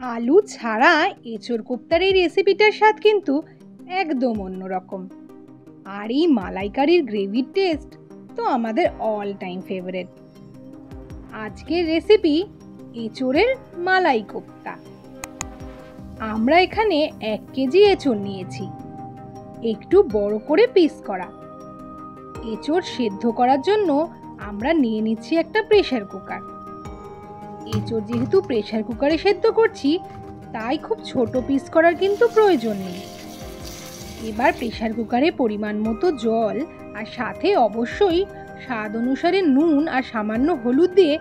আলু ছাড়া এঁচোড় কোপ্তার এই রেসিপিটার স্বাদ কিন্তু একদম অন্যরকম। আর এই মালাইকারির গ্রেভির টেস্ট তো আমাদের অল টাইম ফেভারিট। আজকের রেসিপি এঁচোড়ের মালাই কোপ্তা। আমরা এখানে 1 কেজি এঁচোড় নিয়েছি, একটু বড় করে পিস করা। এঁচোড় সেদ্ধ করার জন্য আমরা নিয়ে নিচ্ছি একটা প্রেসার কুকার। এঁচোড় যেহেতু প্রেসার কুকারে সেদ্ধ করছি, তাই খুব ছোট পিস করার কিন্তু প্রয়োজন নেই। এবার প্রেসার কুকারে পরিমাণ মতো জল আর সাথে অবশ্যই স্বাদ অনুসারে নুন আর সামান্য হলুদ দিয়ে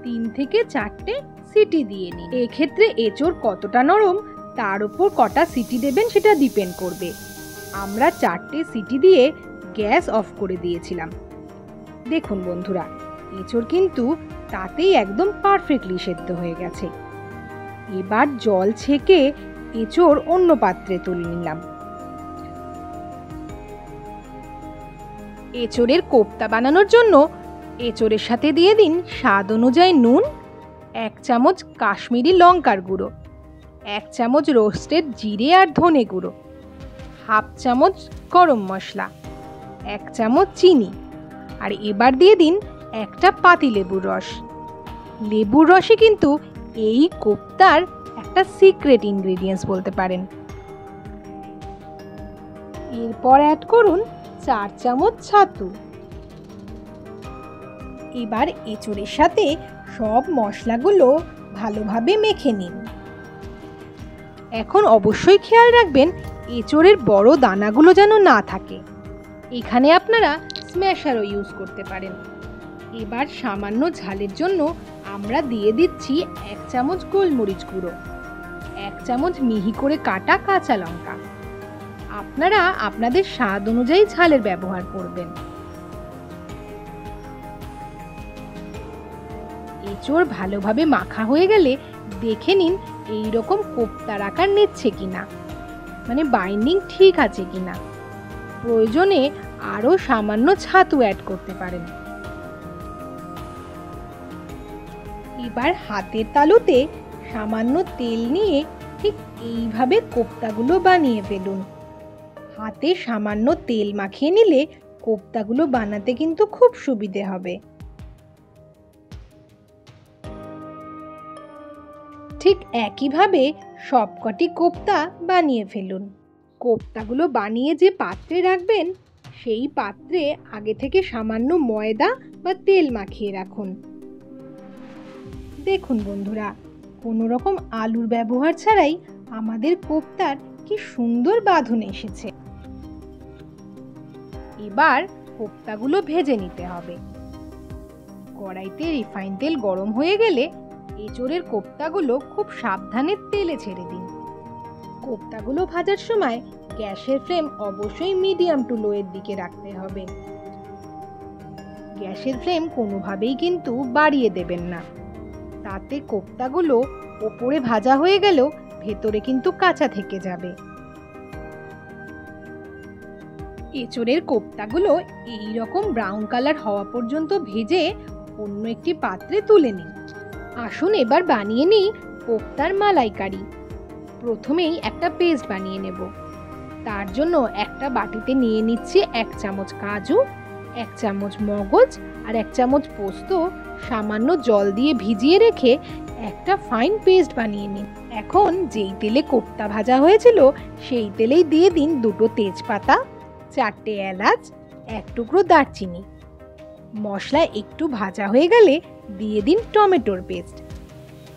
3 থেকে 4টে সিটি দিয়ে নিন। এক্ষেত্রে এঁচোড় কতটা নরম তার উপর কটা সিটি দেবেন সেটা ডিপেন্ড করবে। আমরা 4টে সিটি দিয়ে গ্যাস অফ করে দিয়েছিলাম। দেখুন বন্ধুরা, এঁচোড় কিন্তু তাতেই একদম পারফেক্টলি সেদ্ধ হয়ে গেছে। এবার জল ছেঁকে এঁচোড় অন্য পাত্রে তুলে নিলাম। এঁচোড়ের কোপ্তা বানানোর জন্য এঁচোড়ের সাথে দিয়ে দিন স্বাদ অনুযায়ী নুন, 1 চামচ কাশ্মীরি লঙ্কার গুঁড়ো, 1 চামচ রোস্টেড জিরে আর ধনে গুঁড়ো, 1/2 চামচ গরম মশলা, 1 চামচ চিনি। আর এবার দিয়ে দিন একটা পাতিলেবুর রস। লেবুর রসই কিন্তু এই কোপ্তার একটা সিক্রেট ইনগ্রেডিয়েন্টস বলতে পারেন। এরপর অ্যাড করুন 4 চামচ ছাতু। এবার এঁচোড়ের সাথে সব মশলাগুলো ভালোভাবে মেখে নিন। এখন অবশ্যই খেয়াল রাখবেন এঁচোড়ের বড় দানাগুলো যেন না থাকে। এখানে আপনারা স্ম্যাশারও ইউজ করতে পারেন। এবার সামান্য ঝালের জন্য আমরা দিয়ে দিচ্ছি 1 চামচ গোলমরিচ গুঁড়ো, 1 চামচ মিহি করে কাটা কাঁচা লঙ্কা। আপনারা আপনাদের স্বাদ অনুযায়ী ঝালের ব্যবহার করবেন। এঁচোড় ভালোভাবে মাখা হয়ে গেলে দেখে নিন এইরকম কোপ্তার আকার নিচ্ছে কিনা, মানে বাইন্ডিং ঠিক আছে কিনা। প্রয়োজনে আরো সামান্য ছাতু অ্যাড করতে পারেন। এবার হাতের তালুতে সামান্য তেল নিয়ে ঠিক এইভাবে কোপ্তাগুলো বানিয়ে ফেলুন। হাতে সামান্য তেল মাখিয়ে নিলে কোপ্তাগুলো বানাতে কিন্তু খুব সুবিধে হবে। ঠিক একইভাবে সবকটি কোপ্তা বানিয়ে ফেলুন। কোপ্তাগুলো বানিয়ে যে পাত্রে রাখবেন সেই পাত্রে আগে থেকে সামান্য ময়দা বা তেল মাখিয়ে রাখুন। দেখুন বন্ধুরা, কোনো রকম আলুর ব্যবহার ছাড়াই আমাদের কোপ্তার কি সুন্দর বাঁধন এসেছে। এবার কোপ্তাগুলো ভেজে নিতে হবে। কড়াইতে রিফাইন তেল গরম হয়ে গেলে এঁচোড়ের কোপ্তাগুলো খুব সাবধানে তেলে ছেড়ে দিন। কোপ্তাগুলো ভাজার সময় গ্যাসের ফ্লেম অবশ্যই মিডিয়াম টু লো এর দিকে রাখতে হবে। গ্যাসের ফ্লেম কোনোভাবেই কিন্তু বাড়িয়ে দেবেন না, তাতে কোপ্তাগুলো ওপরে ভাজা হয়ে গেলেও ভেতরে কিন্তু কাঁচা থেকে যাবে। এঁচোড়ের কোপ্তাগুলো এইরকম ব্রাউন কালার হওয়া পর্যন্ত ভেজে অন্য একটি পাত্রে তুলে নিন। আসুন এবার বানিয়ে নিই কোপ্তার মালাইকারি। প্রথমেই একটা পেস্ট বানিয়ে নেব। তার জন্য একটা বাটিতে নিয়ে নিচ্ছি 1 চামচ কাজু, 1 চামচ মগজ আর 1 চামচ পোস্ত সামান্য জল দিয়ে ভিজিয়ে রেখে একটা ফাইন পেস্ট বানিয়ে নিন। এখন যেই তেলে কোপ্তা ভাজা হয়েছিল সেই তেলেই দিয়ে দিন 2টো তেজপাতা, 4টে এলাচ, 1 টুকরো দারচিনি। মশলা একটু ভাজা হয়ে গেলে দিয়ে দিন টমেটোর পেস্ট।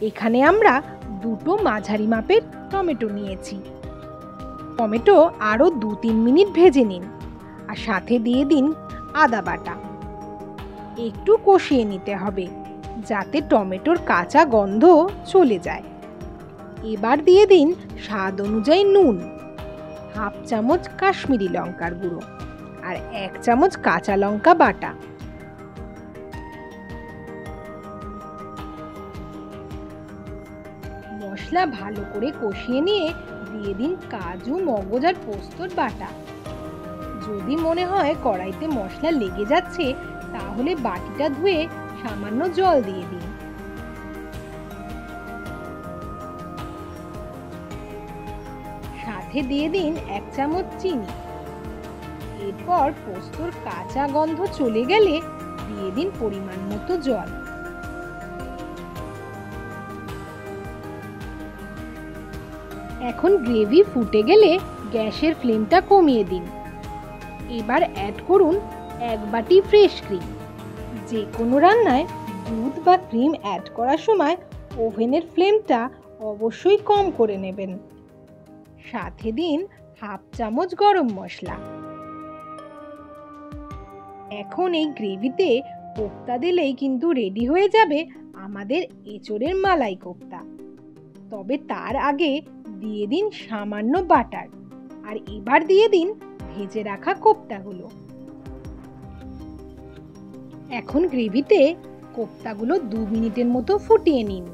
এখানে আমরা 2টো মাঝারি মাপের টমেটো নিয়েছি। টমেটো আরও 2-3 মিনিট ভেজে নিন আর সাথে দিয়ে দিন আদা বাটা। একটু কষিয়ে নিতে হবে যাতে টমেটোর কাঁচা গন্ধ চলে যায়। এবার দিয়ে দিন স্বাদ অনুযায়ী নুন, 1/2 চামচ কাশ্মীরি লঙ্কার গুঁড়ো আর 1 চামচ কাঁচা লঙ্কা বাটা। মশলা ভালো করে কষিয়ে নিয়ে দিয়ে দিন কাজু, মগজ আর পোস্তর বাটা। যদি মনে হয় কড়াইতে মশলা লেগে যাচ্ছে তাহলে বাটিটা ধুয়ে সামান্য জল দিয়ে দিন। সাথে দিয়ে দিন 1 চামচ চিনি। এরপর পোস্তর কাঁচা গন্ধ চলে গেলে দিয়ে দিন পরিমাণ মতো জল। এখন গ্রেভি ফুটে গেলে গ্যাসের ফ্লেমটা কমিয়ে দিন। এবার অ্যাড করুন 1 বাটি ফ্রেশ ক্রিম। যে কোনো রান্নায় দুধ বা ক্রিম অ্যাড করার সময় ওভেনের ফ্লেমটা অবশ্যই কম করে নেবেন। সাথে দিন 1/2 চামচ গরম মশলা। এখন এই গ্রেভিতে কোপ্তা দিলেই কিন্তু রেডি হয়ে যাবে আমাদের এঁচোড়ের মালাই কোপ্তা। তবে তার আগে দিয়ে দিন সামান্য বাটার, আর এবার দিয়ে দিন ভেজে রাখা কোপ্তাগুলো। এখন গ্রেভিতে কোপ্তাগুলো 2 মিনিটের মতো ফুটিয়ে নিন।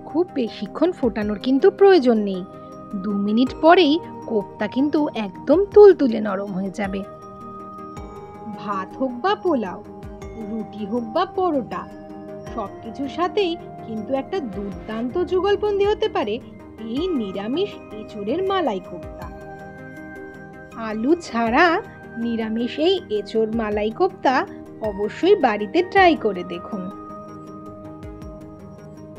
খুব বেশিক্ষণ ফোটানোর কিন্তু প্রয়োজন নেই। 2 মিনিট পরেই কোপ্তা কিন্তু একদম তুলতুলে নরম হয়ে যাবে। ভাত হোক বা পোলাও, রুটি হোক বা পরোটা, সবকিছুর সাথেই কিন্তু একটা দুর্দান্ত যুগলবন্দি হতে পারে এই নিরামিষ এঁচোড়ের মালাই কোপ্তা। আলু ছাড়া নিরামিষ এই এঁচোড় মালাই কোপ্তা অবশ্যই বাড়িতে ট্রাই করে দেখুন।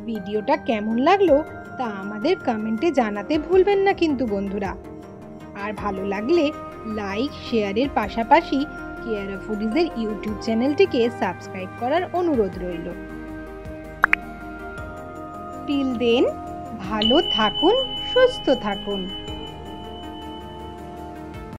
ভিডিওটা কেমন লাগলো তা আমাদের কমেন্টে জানাতে ভুলবেন না কিন্তু বন্ধুরা। আর ভালো লাগলে লাইক শেয়ারের পাশাপাশি কেয়ারা ফুডিজের ইউটিউব চ্যানেলটিকে সাবস্ক্রাইব করার অনুরোধ রইল। টিল দেন ভালো থাকুন, সুস্থ থাকুন।